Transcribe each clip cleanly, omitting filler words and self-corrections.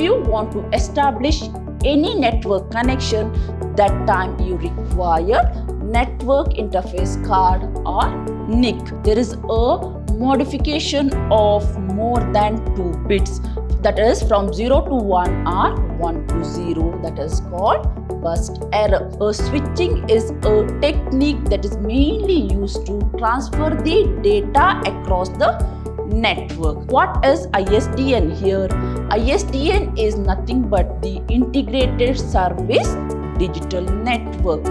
you want to establish any network connection, that time you require network interface card or NIC. There is a modification of more than 2 bits, that is from 0 to 1 or 1 to 0, that is called burst error. Switching is a technique that is mainly used to transfer the data across the network. What is ISDN here? ISDN is nothing but the integrated service digital network.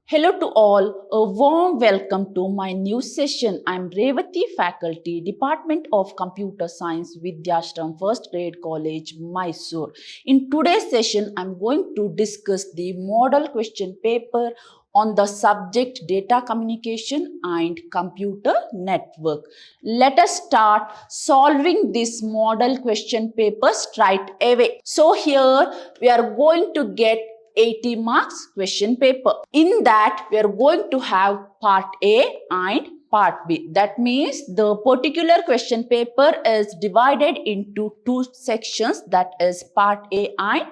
Hello to all, a warm welcome to my new session. I am Revati, faculty, Department of Computer Science, Vidhyaashram, 1st grade college, Mysuru. In today's session, I am going to discuss the model question paper on the subject data communication and computer network. Let us start solving this model question paper straight away. So here we are going to get 80 marks question paper. In that, we are going to have part A and part B. That means the particular question paper is divided into 2 sections, that is part A and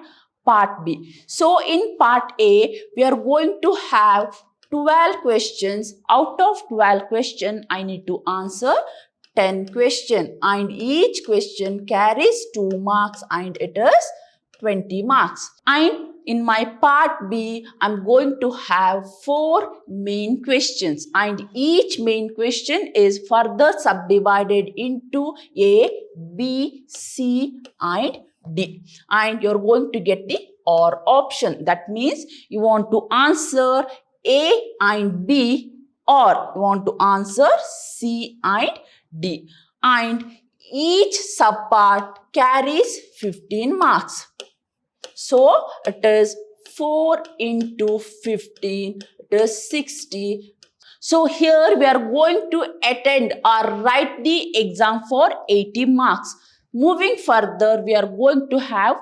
part B. So in part A, we are going to have 12 questions. Out of 12 questions, I need to answer 10 questions, and each question carries 2 marks and it is 20 marks. And in my part B, I'm going to have 4 main questions, and each main question is further subdivided into A, B, C and D. And you're going to get the OR option. That means you want to answer A and B, or you want to answer C and D. And each subpart carries 15 marks. So it is 4 into 15, it is 60. So here we are going to attend or write the exam for 80 marks. Moving further, we are going to have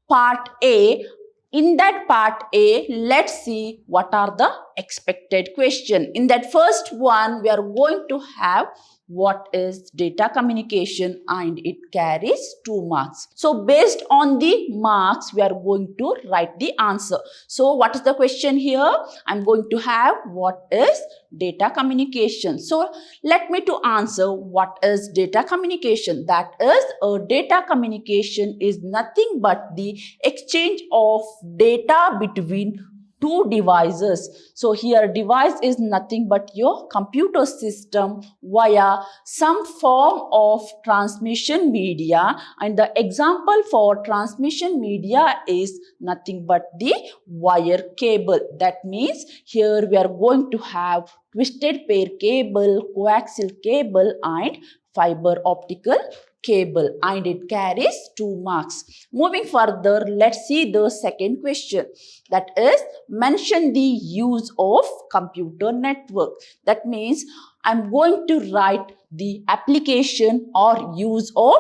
part A. In that part A, let's see what are the expected questions. In that first one, we are going to have what is data communication, and it carries 2 marks. So based on the marks, we are going to write the answer. So what is the question here? I'm going to have what is data communication. So let me to answer what is data communication. That is, a data communication is nothing but the exchange of data between 2 devices. So here device is nothing but your computer system via some form of transmission media, and the example for transmission media is nothing but the wire cable. That means here we are going to have twisted pair cable, coaxial cable and fiber optical cable, and it carries 2 marks. Moving further, let's see the second question. That is, mention the use of computer network. That means I'm going to write the application or use of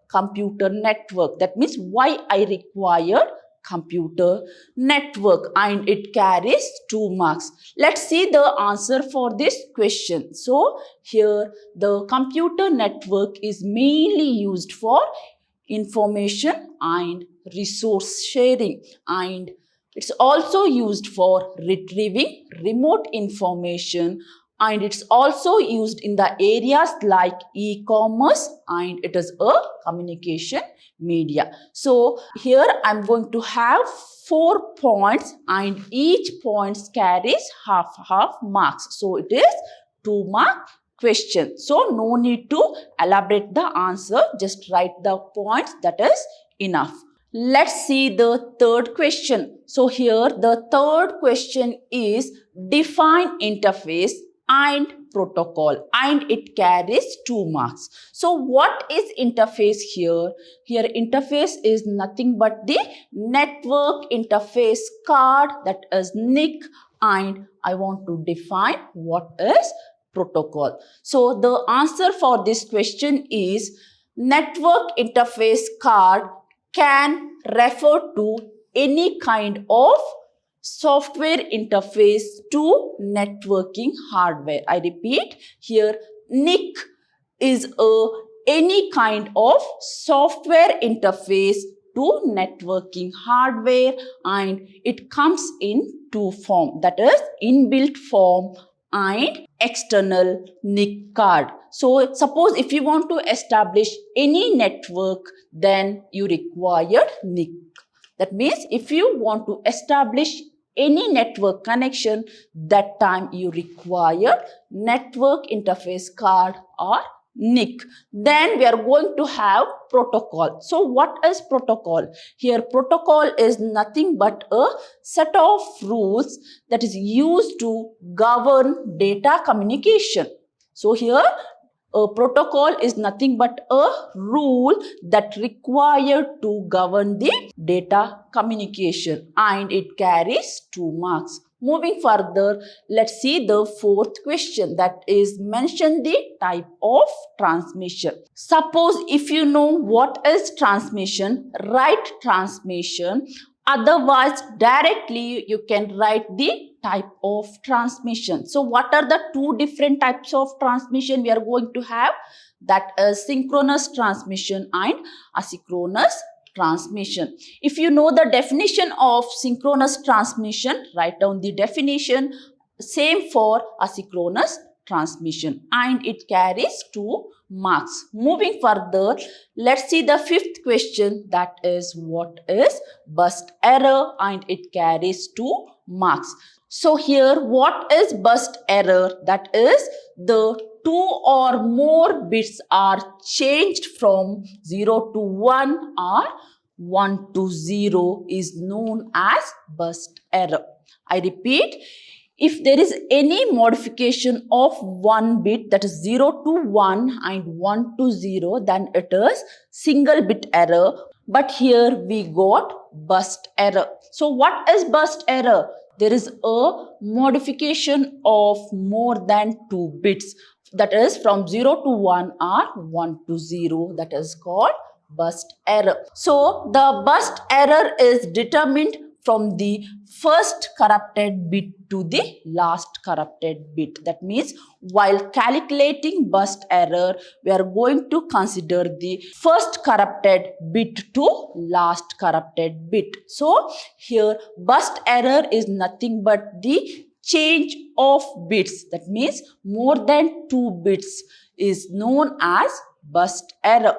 computer network. That means why I require computer network, and it carries 2 marks. Let's see the answer for this question. So here the computer network is mainly used for information and resource sharing, and it's also used for retrieving remote information, and it's also used in the areas like e-commerce, and it is a communication media. So here I'm going to have 4 points, and each point carries half marks. So it is 2 mark question. So no need to elaborate the answer, just write the points, that is enough. Let's see the third question. So here the third question is define interface and protocol, and it carries 2 marks. So what is interface here? Here interface is nothing but the network interface card, that is NIC, and I want to define what is protocol. So the answer for this question is network interface card can refer to any kind of software interface to networking hardware. I repeat, here NIC is any kind of software interface to networking hardware, and it comes in two form, that is inbuilt form and external NIC card. So suppose if you want to establish any network, then you require NIC. That means if you want to establish any network connection, that time you require network interface card or NIC. Then we are going to have protocol. So what is protocol? Here protocol is nothing but a set of rules that is used to govern data communication. So here a protocol is nothing but a rule that required to govern the data communication, and it carries 2 marks. Moving further, let's see the fourth question, that is mention the type of transmission. Suppose if you know what is transmission, write transmission. Otherwise, directly you can write the type of transmission. So what are the two different types of transmission we are going to have? That is synchronous transmission and asynchronous transmission. If you know the definition of synchronous transmission, write down the definition. Same for asynchronous transmission, and it carries 2 marks. Moving further, let's see the fifth question, that is what is burst error, and it carries 2 marks. So here what is burst error? That is the 2 or more bits are changed from 0 to 1 or 1 to 0 is known as burst error. I repeat, if there is any modification of one bit, that is 0 to 1 and 1 to 0, then it is single bit error. But here we got burst error. So what is burst error? There is a modification of more than 2 bits. That is from 0 to 1 or 1 to 0. That is called burst error. So the burst error is determined from the first corrupted bit to the last corrupted bit. That means while calculating burst error, we are going to consider the first corrupted bit to last corrupted bit. So here burst error is nothing but the change of bits. That means more than 2 bits is known as burst error,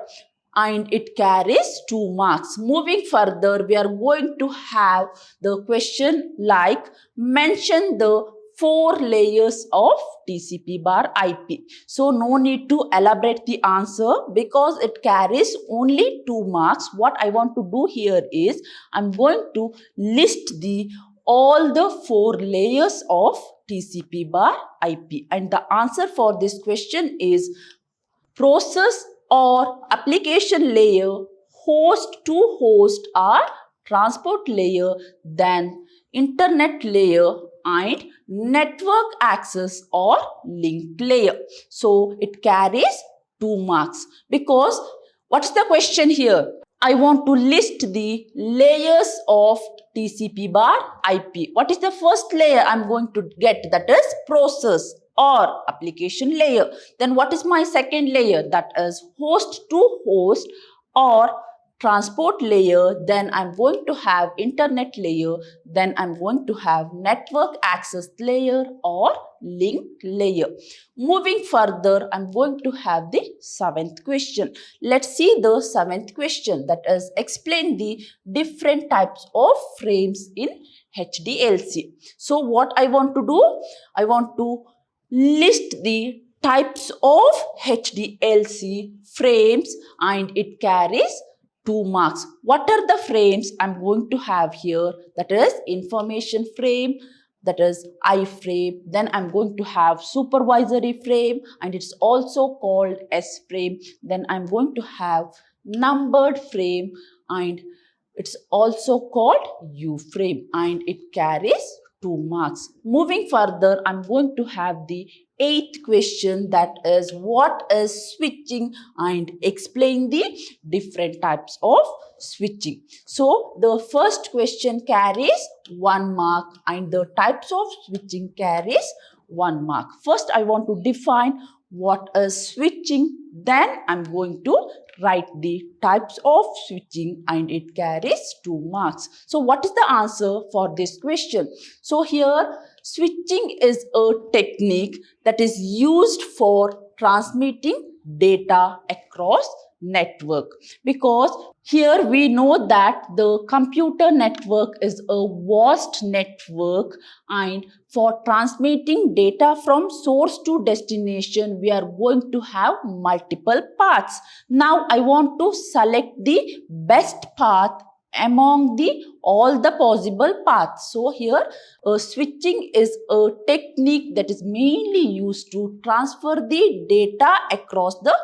and it carries 2 marks. Moving further, we are going to have the question like mention the 4 layers of TCP bar IP. So no need to elaborate the answer because it carries only 2 marks. What I want to do here is I'm going to list all the 4 layers of TCP bar IP, and the answer for this question is process or application layer, host to host or transport layer, then internet layer, and network access or link layer. So it carries 2 marks because what's the question here? I want to list the layers of TCP bar IP. What is the first layer I'm going to get? That is process or application layer. Then what is my second layer? That is host to host or transport layer. Then I'm going to have internet layer. Then I'm going to have network access layer or link layer. Moving further, I'm going to have the 7th question. Let's see the 7th question, that is explain the different types of frames in Hdlc. So what I want to do? I want to list the types of Hdlc frames, and it carries 2 marks. What are the frames I'm going to have here? That is information frame, that is I frame. Then I'm going to have supervisory frame, and it's also called S frame. Then I'm going to have numbered frame, and it's also called U frame, and it carries 2 marks. Moving further, I'm going to have the 8th question, that is what is switching, and explain the different types of switching. So the first question carries 1 mark and the types of switching carries 1 mark. First I want to define what is switching, Then I'm going to write the types of switching and it carries 2 marks. So what is the answer for this question? So here switching is a technique that is used for transmitting data across network, because here we know that the computer network is a vast network, and for transmitting data from source to destination we are going to have multiple paths. Now I want to select the best path among the all the possible paths. So here switching is a technique that is mainly used to transfer the data across the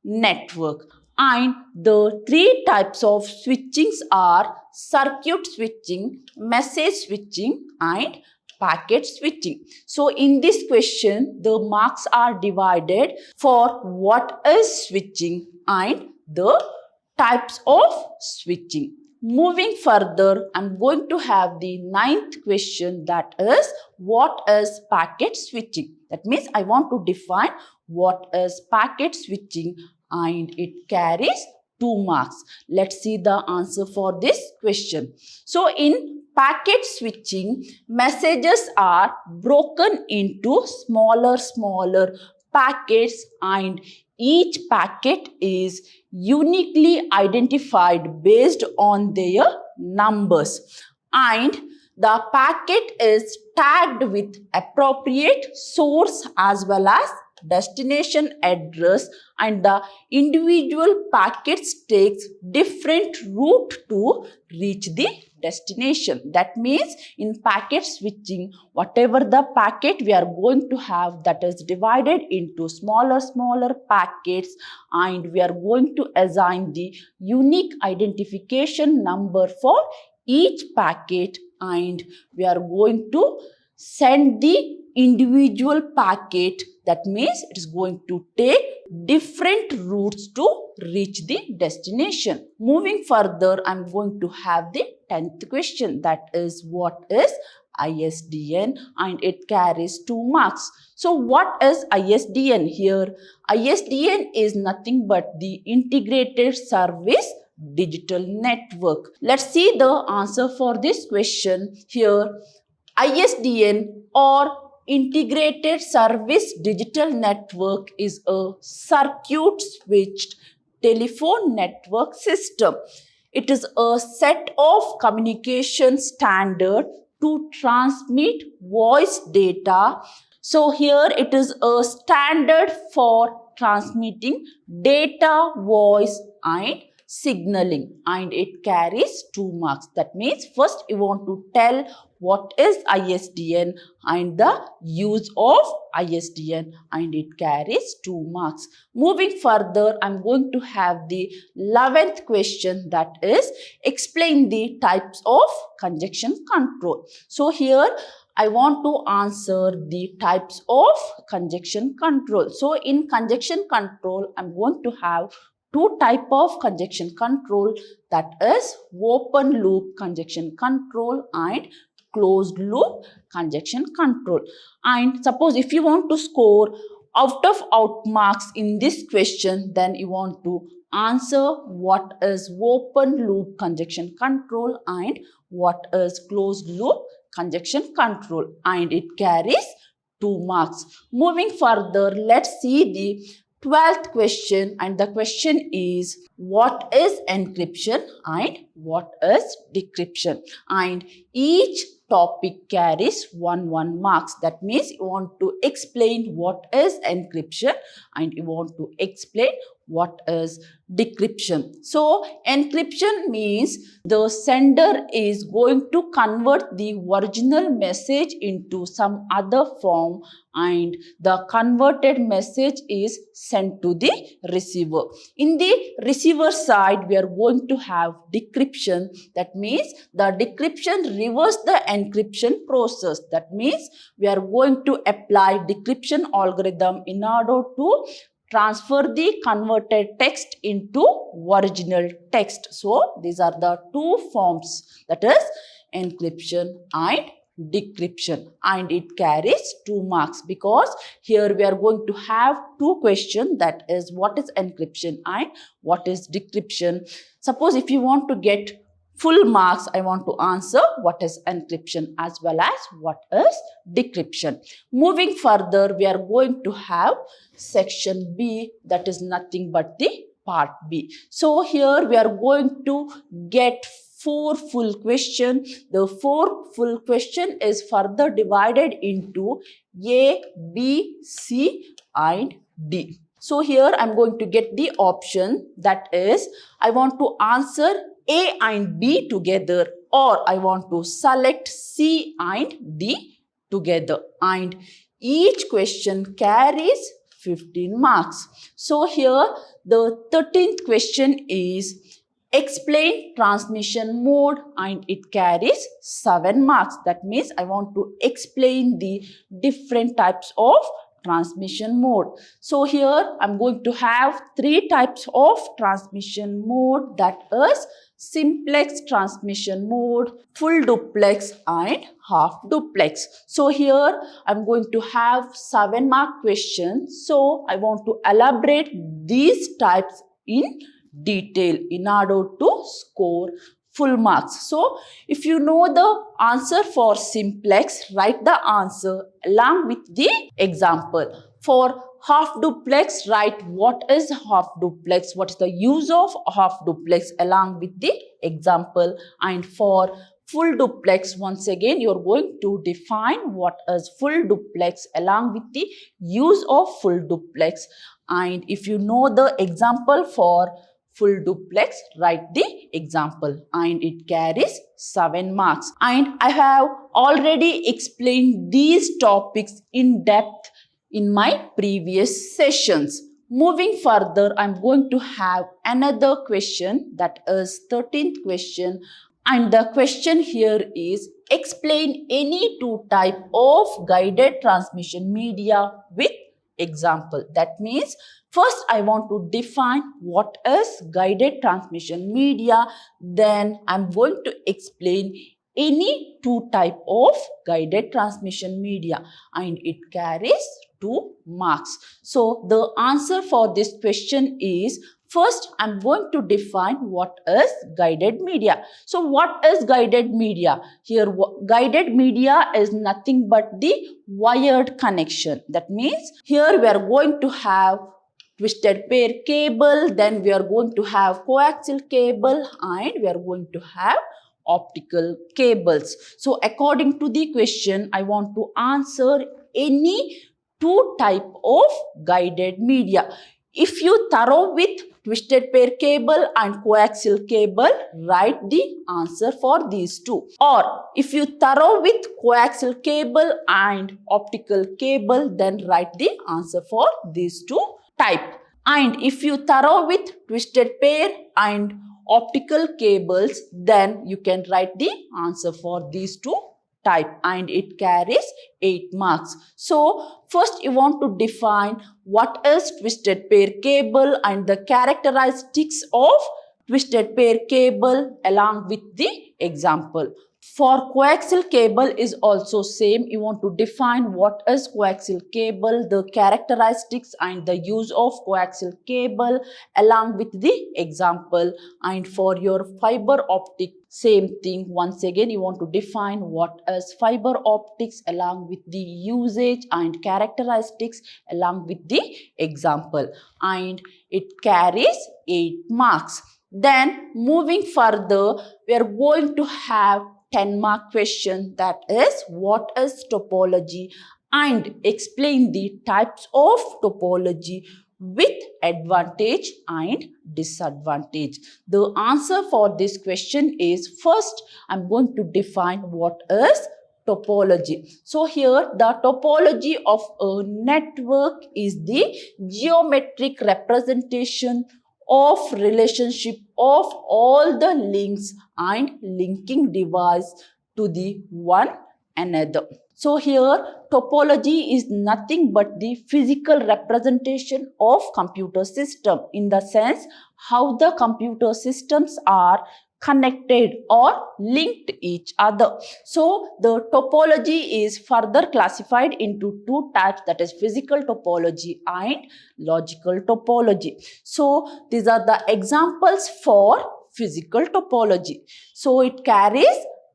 network. And the 3 types of switchings are circuit switching, message switching and packet switching. So in this question, the marks are divided for what is switching and the types of switching. Moving further, I'm going to have the 9th question, that is what is packet switching. That means I want to define what is packet switching and it carries 2 marks. Let's see the answer for this question. So in packet switching, messages are broken into smaller packets, and each packet is uniquely identified based on their numbers, and the packet is tagged with appropriate source as well as destination address, and the individual packets takes different route to reach the destination. That means in packet switching, whatever the packet we are going to have, that is divided into smaller packets, and we are going to assign the unique identification number for each packet, and we are going to send the individual packet. That means it is going to take different routes to reach the destination. Moving further, I'm going to have the 10th question, that is what is ISDN, and it carries 2 marks. So what is ISDN here? ISDN is nothing but the integrated service digital network. Let's see the answer for this question. Here ISDN or Integrated Service Digital Network is a circuit switched telephone network system. It is a set of communication standard to transmit voice data. So here it is a standard for transmitting data, voice and signaling, and it carries 2 marks. That means first you want to tell what is ISDN and the use of ISDN, and it carries 2 marks. Moving further, I'm going to have the 11th question, that is explain the types of conjunction control. So here I want to answer the types of conjunction control. So in conjunction control, I'm going to have 2 types of conjunction control, that is open loop conjunction control and closed loop conjunction control. And suppose if you want to score out of out marks in this question, then you want to answer what is open loop conjunction control and what is closed loop conjunction control, and it carries 2 marks. Moving further, let's see the 12th question, and the question is what is encryption and what is decryption, and each topic carries 1 marks. That means you want to explain what is encryption and you want to explain what is decryption. So encryption means the sender is going to convert the original message into some other form, and the converted message is sent to the receiver. In the receiver side, we are going to have decryption. That means the decryption reverse the encryption process. That means we are going to apply decryption algorithm in order to transfer the converted text into original text. So these are the 2 forms, that is encryption and decryption, and it carries 2 marks because here we are going to have 2 questions, that is what is encryption and what is decryption. Suppose if you want to get full marks, I want to answer what is encryption as well as what is decryption. Moving further, we are going to have section B, that is nothing but the part B. So here we are going to get 4 full question. The 4 full question is further divided into A, B, C and D. So here I am going to get the option, that is I want to answer A and B together, or I want to select C and D together, and each question carries 15 marks. So here the 13th question is explain transmission mode, and it carries 7 marks. That means I want to explain the different types of transmission mode. So here I'm going to have 3 types of transmission mode, that is simplex transmission mode, full duplex and half duplex. So here I'm going to have 7 mark questions. So I want to elaborate these types in detail in order to score full marks. So if you know the answer for simplex, write the answer along with the example. For half duplex, write what is half duplex, what is the use of half duplex along with the example. And for full duplex, once again you are going to define what is full duplex along with the use of full duplex. And if you know the example for full duplex, write the example, and it carries 7 marks. And I have already explained these topics in depth in my previous sessions. Moving further, I'm going to have another question, that is 13th question, and the question here is explain any 2 type of guided transmission media with example. That means first I want to define what is guided transmission media, then I'm going to explain any 2 type of guided transmission media, and it carries 2 marks. So the answer for this question is, first I'm going to define what is guided media. So what is guided media? Here guided media is nothing but the wired connection. That means here we are going to have twisted pair cable, then we are going to have coaxial cable, and we are going to have optical cables. So according to the question, I want to answer any 2 type of guided media. If you thorough with twisted pair cable and coaxial cable, write the answer for these 2. Or if you thorough with coaxial cable and optical cable, then write the answer for these 2 type. And if you thorough with twisted pair and optical cables, then you can write the answer for these 2 type, and it carries 8 marks. So first you want to define what is twisted pair cable and the characteristics of twisted pair cable along with the example. For coaxial cable is also same. You want to define what is coaxial cable, the characteristics and the use of coaxial cable along with the example. And for your fiber optic, same thing. Once again, you want to define what is fiber optics along with the usage and characteristics along with the example. And it carries 8 marks. Then moving further, we are going to have 10 mark question, that is what is topology, and explain the types of topology with advantage and disadvantage. The answer for this question is, first I'm going to define what is topology. So here the topology of a network is the geometric representation of relationship of all the links and linking device to the one another. So here topology is nothing but the physical representation of computer system, in the sense how the computer systems are connected or linked each other. So the topology is further classified into two types, that is physical topology and logical topology. So these are the examples for physical topology. So it carries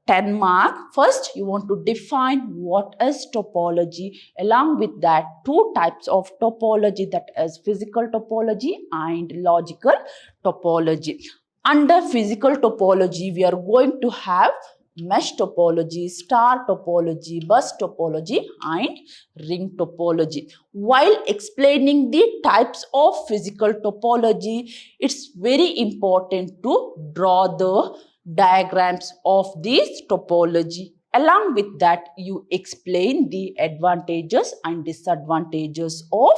10 mark. First, you want to define what is topology. Along with that, two types of topology, that is physical topology and logical topology. Under physical topology, we are going to have mesh topology, star topology, bus topology and ring topology. While explaining the types of physical topology, it's very important to draw the diagrams of this topology. Along with that, you explain the advantages and disadvantages of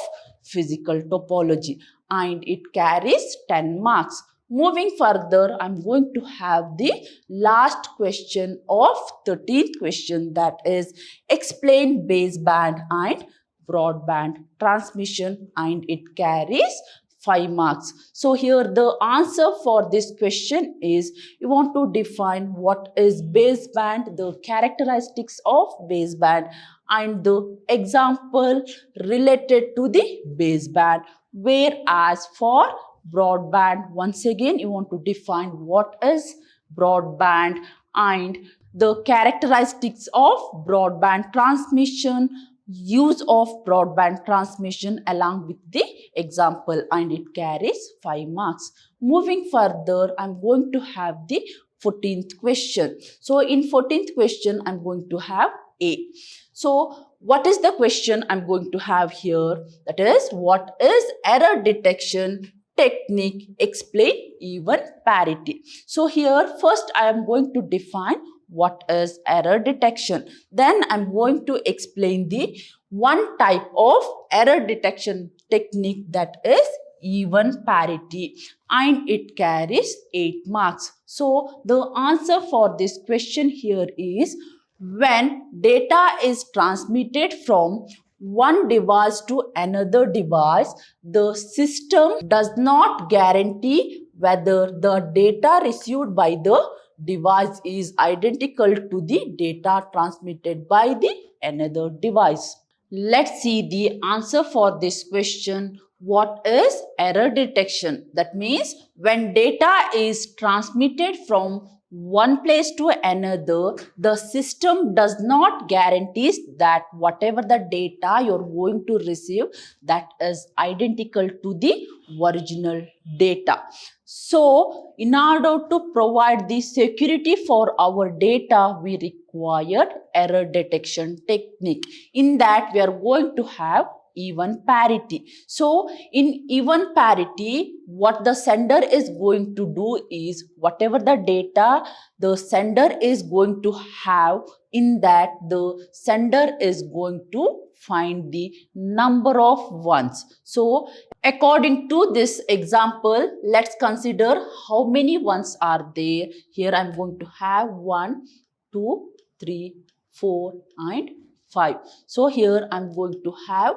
physical topology, and it carries 10 marks. Moving further, I'm going to have the last question of 13th question, that is explain baseband and broadband transmission, and it carries 5 marks. So here the answer for this question is, you want to define what is baseband, the characteristics of baseband and the example related to the baseband. Whereas for broadband, once again you want to define what is broadband and the characteristics of broadband transmission, use of broadband transmission along with the example, and it carries 5 marks. Moving further, I'm going to have the 14th question. So in 14th question, I'm going to have A. So what is the question I'm going to have here? That is, what is error detection technique? Explain even parity. So here first I am going to define what is error detection. Then I'm going to explain the one type of error detection technique, that is even parity, and it carries 8 marks. So the answer for this question here is, when data is transmitted from one device to another device, the system does not guarantee whether the data received by the device is identical to the data transmitted by the another device. Let's see the answer for this question. What is error detection? That means when data is transmitted from one place to another, the system does not guarantees that whatever the data you're going to receive, that is identical to the original data. So in order to provide the security for our data, we require error detection technique. In that, we are going to have even parity. So in even parity, what the sender is going to do is, whatever the data the sender is going to have, in that the sender is going to find the number of ones. So according to this example, let's consider how many ones are there. Here I'm going to have 1, 2, 3, 4 and 5. So here I'm going to have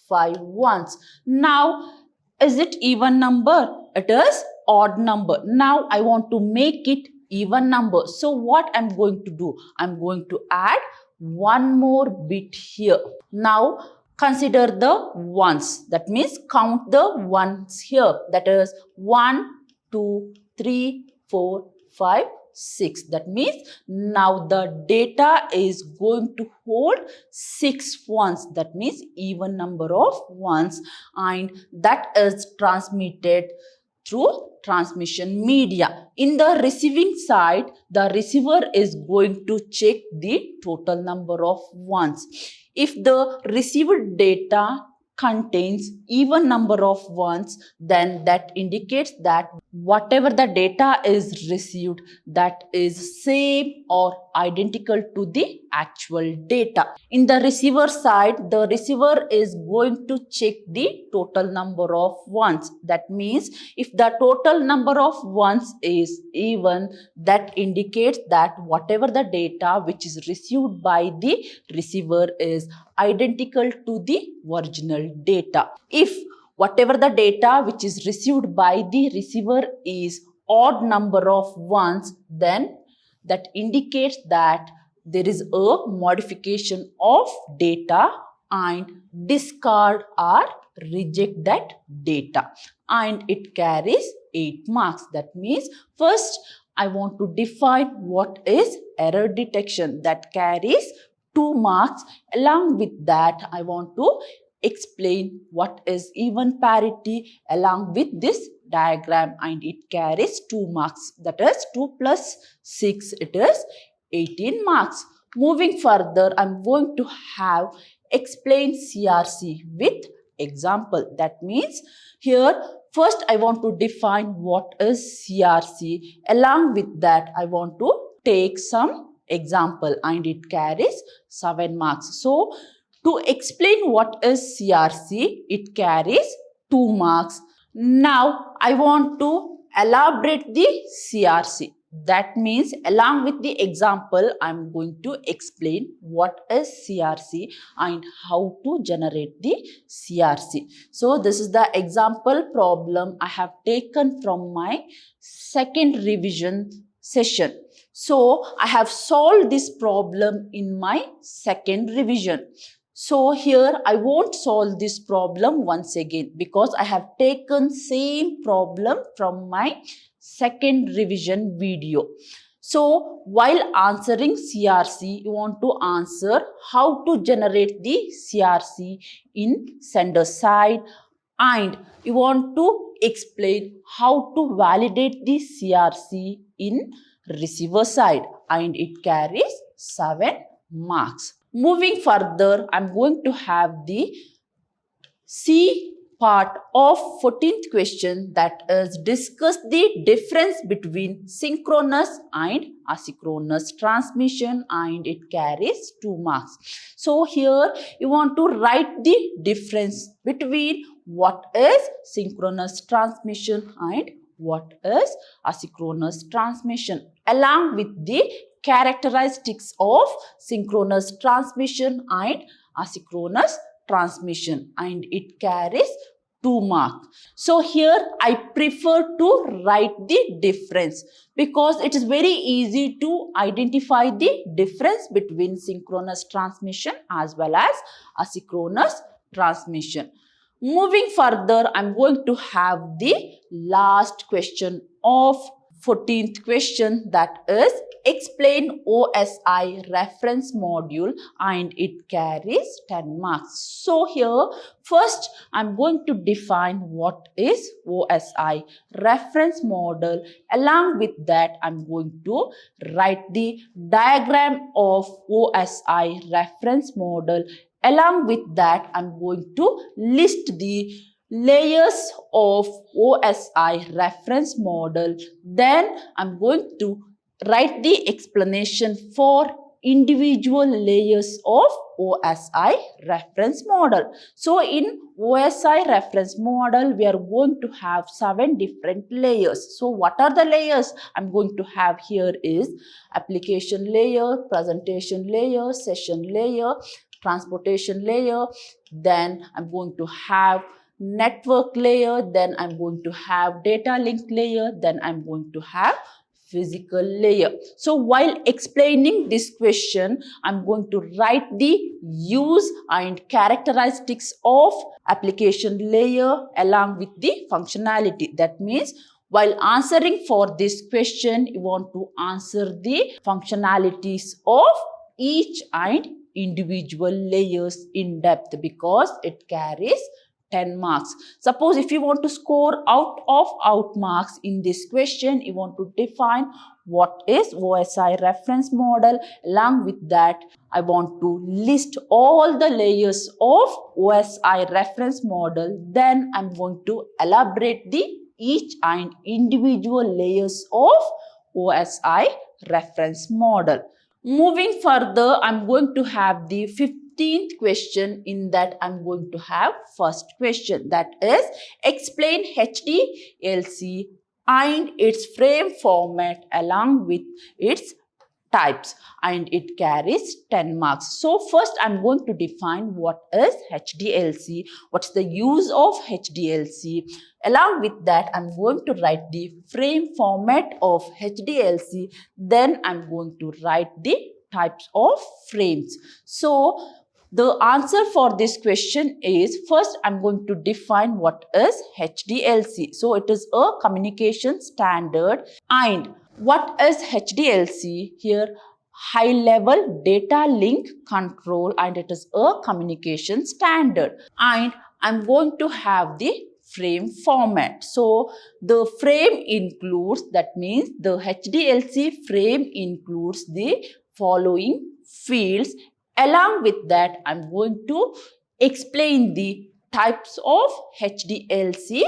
5 ones. Now, is it even number? It is odd number. Now I want to make it even number. So what I'm going to do? I'm going to add one more bit here. Now consider the ones. That means count the ones here. That is 1, 2, 3, 4, 5, 6. That means now the data is going to hold 6 ones. That means even number of ones, and that is transmitted through transmission media. In the receiving side, the receiver is going to check the total number of ones. If the received data contains even number of ones, then that indicates that whatever the data is received, that is same or identical to the actual data. In the receiver side, the receiver is going to check the total number of ones. That means if the total number of ones is even, that indicates that whatever the data which is received by the receiver is identical to the original data. If whatever the data which is received by the receiver is odd number of ones, then that indicates that there is a modification of data and discard or reject that data, and it carries 8 marks. That means first I want to define what is error detection, that carries 2 marks. Along with that, I want to explain what is even parity along with this diagram, and it carries 2 marks. That is 2 plus 6, it is 18 marks. Moving further, I'm going to have explain CRC with example. That means here first I want to define what is CRC. Along with that, I want to take some example, and it carries 7 marks. So to explain what is CRC, it carries 2 marks. Now I want to elaborate the CRC. That means along with the example, I'm going to explain what is CRC and how to generate the CRC. So this is the example problem I have taken from my second revision session. So I have solved this problem in my second revision. So here I won't solve this problem once again because I have taken same problem from my second revision video. So while answering CRC, you want to answer how to generate the CRC in sender side, and you want to explain how to validate the CRC in receiver side, and it carries 7 marks. Moving further, I'm going to have the C part of 14th question, that is discuss the difference between synchronous and asynchronous transmission, and it carries 2 marks. So here you want to write the difference between what is synchronous transmission and what is asynchronous transmission, along with the characteristics of synchronous transmission and asynchronous transmission, and it carries 2 marks. So here I prefer to write the difference because it is very easy to identify the difference between synchronous transmission as well as asynchronous transmission. Moving further, I'm going to have the last question of 14th question, that is explain OSI reference module, and it carries 10 marks. So here first I'm going to define what is OSI reference model. Along with that, I'm going to write the diagram of OSI reference model. Along with that, I'm going to list the layers of OSI reference model. Then I'm going to write the explanation for individual layers of OSI reference model. So in OSI reference model, we are going to have 7 different layers. So what are the layers I'm going to have here is application layer, presentation layer, session layer, transportation layer. Then I'm going to have network layer, then I'm going to have data link layer, then I'm going to have physical layer. So while explaining this question, I'm going to write the use and characteristics of application layer along with the functionality. That means while answering for this question, you want to answer the functionalities of each and individual layers in depth because it carries 10 marks. Suppose if you want to score out marks in this question, you want to define what is OSI reference model. Along with that, I want to list all the layers of OSI reference model. Then I'm going to elaborate the each and individual layers of OSI reference model. Moving further, I'm going to have the 15th question. In that, I'm going to have first question, that is explain Hdlc and its frame format along with its types and it carries 10 marks. So first I'm going to define what is Hdlc, what's the use of Hdlc. Along with that, I'm going to write the frame format of Hdlc. Then I'm going to write the types of frames. So the answer for this question is, first I'm going to define what is Hdlc. So it is a communication standard. And what is Hdlc? Here, high level data link control, and it is a communication standard. And I'm going to have the frame format. So the frame includes, that means the Hdlc frame includes the following fields. Along with that, I'm going to explain the types of Hdlc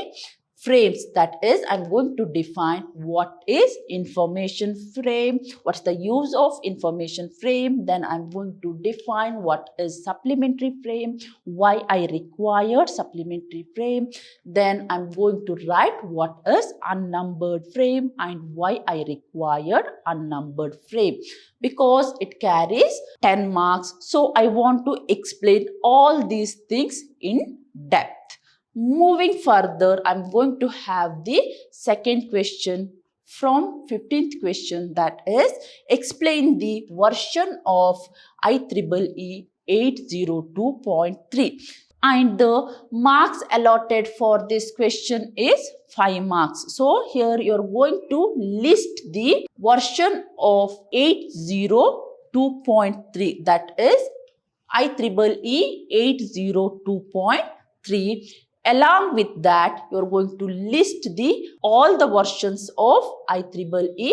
frames. That is, I'm going to define what is information frame, what's the use of information frame. Then I'm going to define what is supplementary frame, why I required supplementary frame. Then I'm going to write what is unnumbered frame and why I required unnumbered frame, because it carries 10 marks. So I want to explain all these things in depth. Moving further, I'm going to have the second question from 15th question, that is, explain the version of IEEE 802.3. And the marks allotted for this question is 5 marks. So here you're going to list the version of 802.3, that is IEEE 802.3. Along with that, you're going to list all the versions of IEEE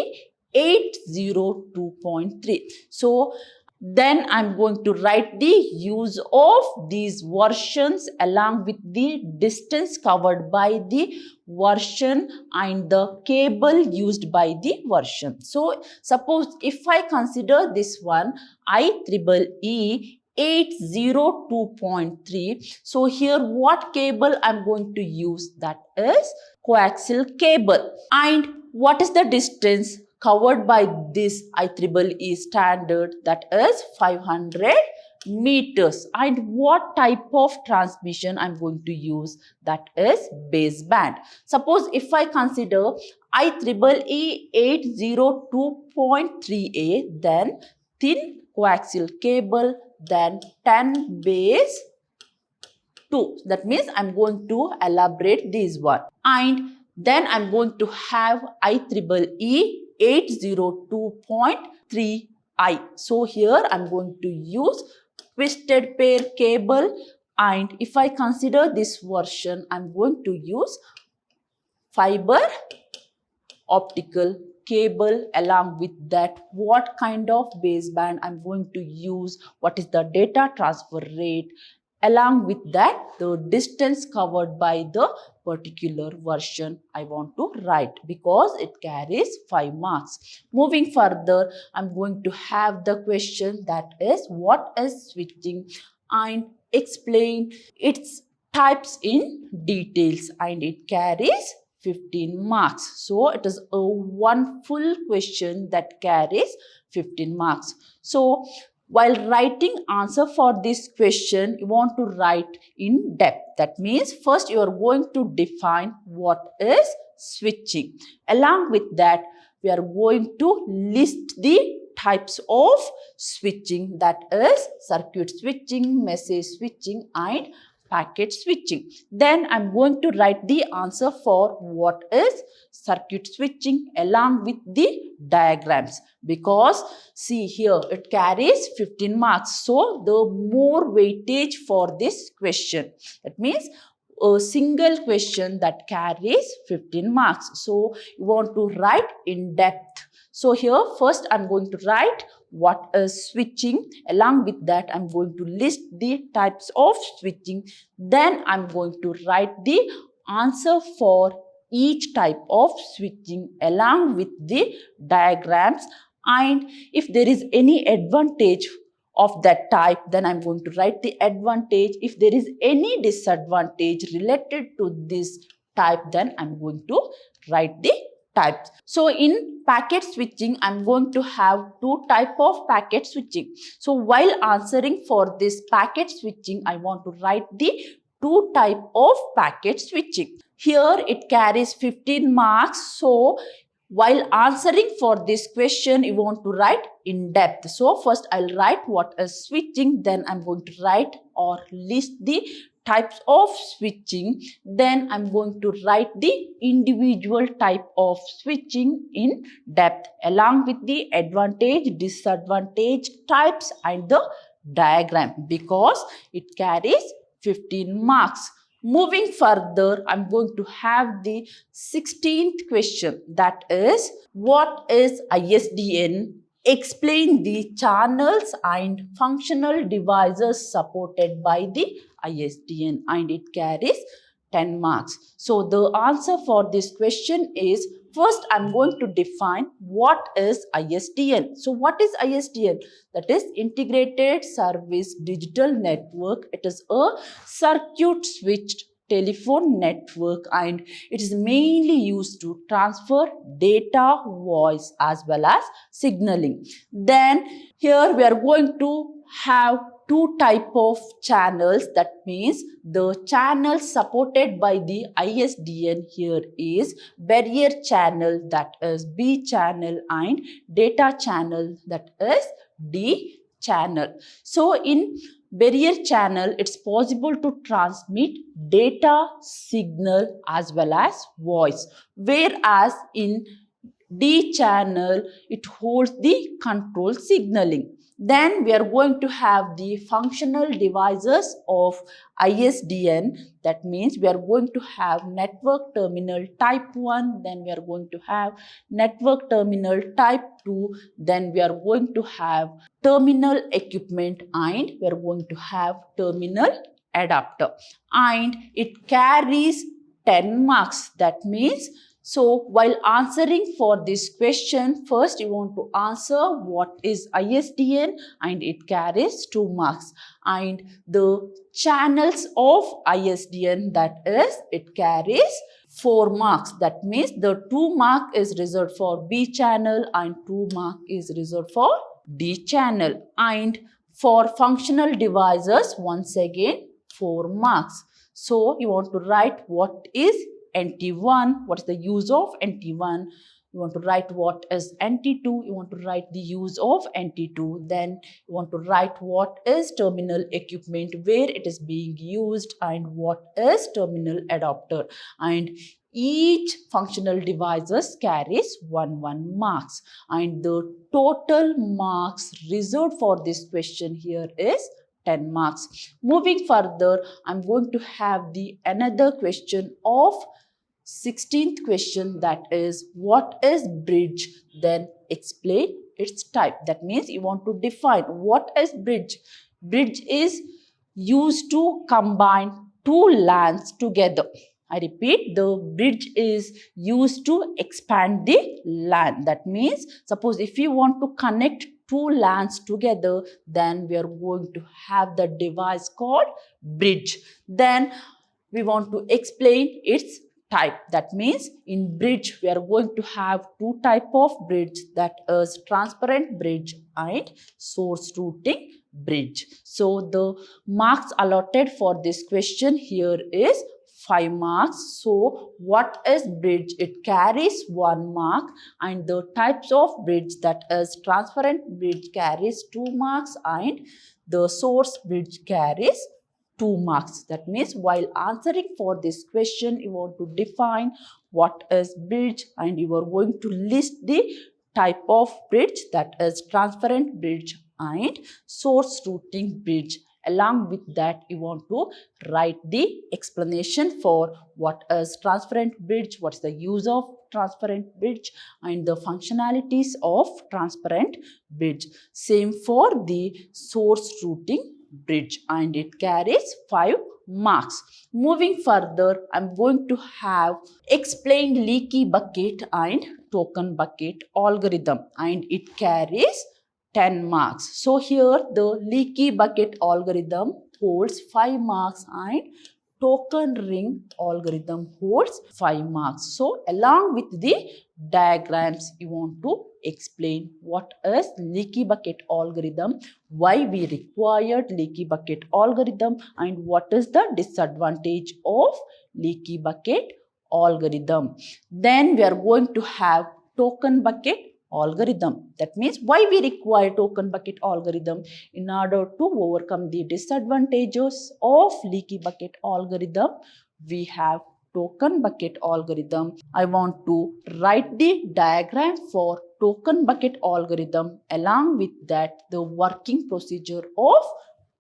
802.3. So then I'm going to write the use of these versions along with the distance covered by the version and the cable used by the version. So suppose if I consider this one IEEE 802.3. So here what cable I'm going to use? That is coaxial cable. And what is the distance covered by this IEEE standard? That is 500 meters. And what type of transmission I'm going to use? That is baseband. Suppose if I consider IEEE 802.3a, then thin coaxial cable, then 10 base 2. That means I'm going to elaborate this one. And then I'm going to have IEEE 802.3i. So here I'm going to use twisted pair cable, and if I consider this version, I'm going to use fiber optical cable. Along with that, what kind of baseband I'm going to use, what is the data transfer rate, along with that the distance covered by the particular version I want to write, because it carries 5 marks. Moving further, I'm going to have the question, that is, what is switching, and explain its types in details, and it carries 15 marks. So it is a one full question that carries 15 marks. So while writing answer for this question, you want to write in depth. That means first you are going to define what is switching. Along with that, we are going to list the types of switching, that is circuit switching, message switching, and packet switching. Then I'm going to write the answer for what is circuit switching along with the diagrams, because see here it carries 15 marks. So the more weightage for this question. That means a single question that carries 15 marks. So you want to write in depth. So here first I'm going to write what is switching. Along with that, I'm going to list the types of switching. Then I'm going to write the answer for each type of switching along with the diagrams. And if there is any advantage of that type, then I'm going to write the advantage. If there is any disadvantage related to this type, then I'm going to write the types. So in packet switching, I'm going to have two type of packet switching. So while answering for this packet switching, I want to write the two type of packet switching. Here it carries 15 marks. So while answering for this question, you want to write in depth. So first I'll write what is switching, then I'm going to write or list the types of switching. Then I'm going to write the individual type of switching in depth along with the advantage, disadvantage types and the diagram, because it carries 15 marks. Moving further, I'm going to have the 16th question, that is, what is ISDN? Explain the channels and functional devices supported by the ISDN, and it carries 10 marks. So the answer for this question is, first I'm going to define what is ISDN. So what is ISDN? That is Integrated Service Digital Network. It is a circuit switched telephone network, and it is mainly used to transfer data, voice as well as signaling. Then here we are going to have two type of channels. That means the channels supported by the ISDN here is barrier channel, that is B channel, and data channel, that is D channel. So in barrier channel, it's possible to transmit data, signal as well as voice, whereas in D channel it holds the control signaling. Then we are going to have the functional devices of ISDN. That means we are going to have network terminal type 1, then we are going to have network terminal type 2, then we are going to have terminal equipment, and we are going to have terminal adapter. And it carries 10 marks. That means, so while answering for this question, first you want to answer what is ISDN, and it carries 2 marks. And the channels of ISDN, that is, it carries 4 marks. That means the 2 mark is reserved for B channel and 2 mark is reserved for D channel. And for functional devices, once again 4 marks. So you want to write what is NT1, what is the use of NT1. You want to write what is NT2, you want to write the use of NT2. Then you want to write what is terminal equipment, where it is being used, and what is terminal adapter. And each functional devices carries 1 marks. And the total marks reserved for this question here is 10 marks. Moving further, I'm going to have the another question of 16th question, that is, what is bridge? Then explain its type. That means you want to define what is bridge. Bridge is used to combine two LANs together. I repeat, the bridge is used to expand the LAN. That means, suppose if you want to connect two LANs together, then we are going to have the device called bridge. Then we want to explain its type. That means in bridge we are going to have two type of bridge, that is transparent bridge and source routing bridge. So the marks allotted for this question here is 5 marks. So what is bridge? It carries 1 mark, and the types of bridge, that is transparent bridge, carries 2 marks, and the source bridge carries 2 marks. That means while answering for this question, you want to define what is bridge, and you are going to list the type of bridge, that is transparent bridge and source routing bridge. Along with that, you want to write the explanation for what is transparent bridge, what's the use of transparent bridge, and the functionalities of transparent bridge. Same for the source routing bridge, and it carries 5 marks. Moving further, I'm going to have explained leaky bucket and token bucket algorithm, and it carries 10 marks. So here the leaky bucket algorithm holds 5 marks and token ring algorithm holds 5 marks. So along with the diagrams, you want to explain what is leaky bucket algorithm, why we required leaky bucket algorithm, and what is the disadvantage of leaky bucket algorithm. Then we are going to have token bucket algorithm. That means why we require token bucket algorithm. In order to overcome the disadvantages of leaky bucket algorithm, we have token bucket algorithm. I want to write the diagram for token bucket algorithm. Along with that, the working procedure of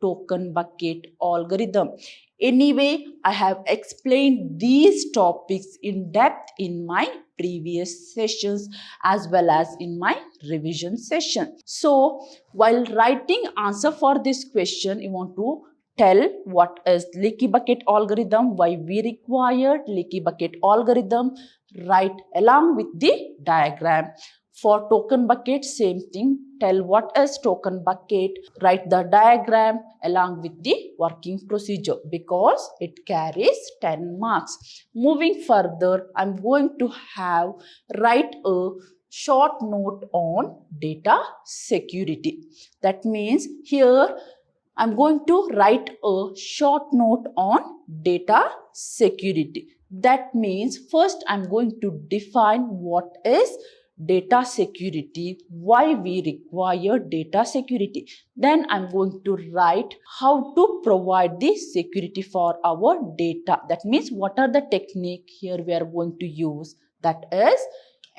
token bucket algorithm. Anyway, I have explained these topics in depth in my previous sessions as well as in my revision session. So, while writing answer for this question, you want to tell what is leaky bucket algorithm, why we required leaky bucket algorithm, write along with the diagram. For token bucket, same thing. Tell what is token bucket, write the diagram along with the working procedure because it carries 10 marks. Moving further, I'm going to write a short note on data security. That means here I'm going to write a short note on data security. That means first I'm going to define what is data security, why we require data security. Then I'm going to write how to provide the security for our data. That means what are the technique here we are going to use, that is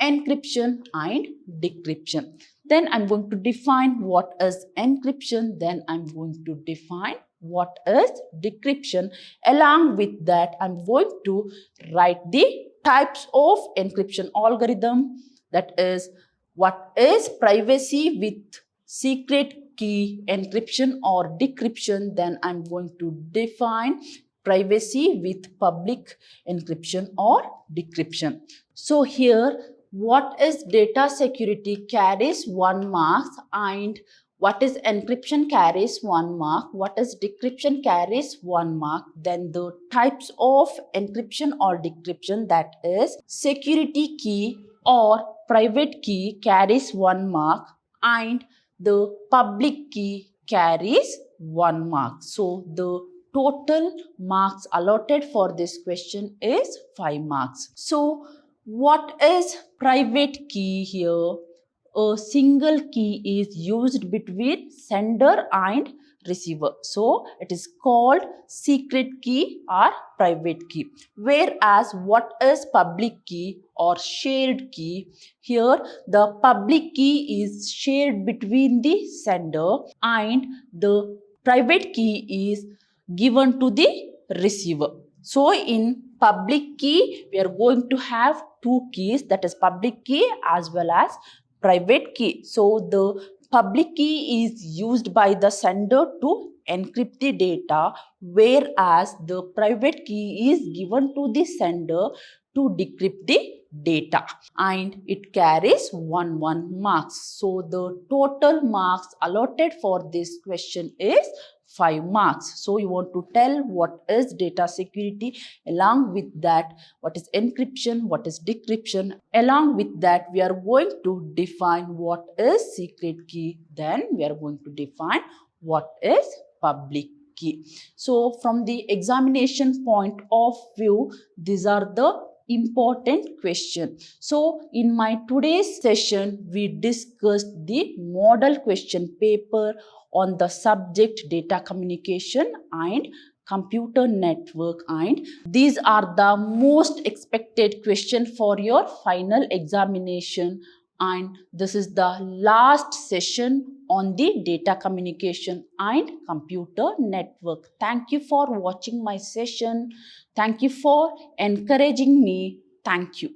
encryption and decryption. Then I'm going to define what is encryption. Then I'm going to define what is decryption. Along with that, I'm going to write the types of encryption algorithm. That is, what is privacy with secret key encryption or decryption. Then I'm going to define privacy with public encryption or decryption. So here, what is data security carries 1 mark, and what is encryption carries 1 mark, what is decryption carries 1 mark. Then the types of encryption or decryption, that is security key or private key carries 1 mark, and the public key carries 1 mark. So the total marks allotted for this question is 5 marks. So what is private key here? A single key is used between sender and receiver. So it is called secret key or private key. Whereas what is public key or shared key? Here the public key is shared between the sender and the private key is given to the receiver. So in public key, we are going to have 2 keys, that is public key as well as private key. So the public key is used by the sender to encrypt the data, whereas the private key is given to the sender to decrypt the data, and it carries 1 marks. So the total marks allotted for this question is 5 marks. So you want to tell what is data security, along with that what is encryption, what is decryption. Along with that we are going to define what is secret key, then we are going to define what is public key. So from the examination point of view, these are the important question. So in my today's session, we discussed the model question paper on the subject data communication and computer network, and these are the most expected question for your final examination, and this is the last session on the data communication and computer network. Thank you for watching my session. Thank you for encouraging me. Thank you.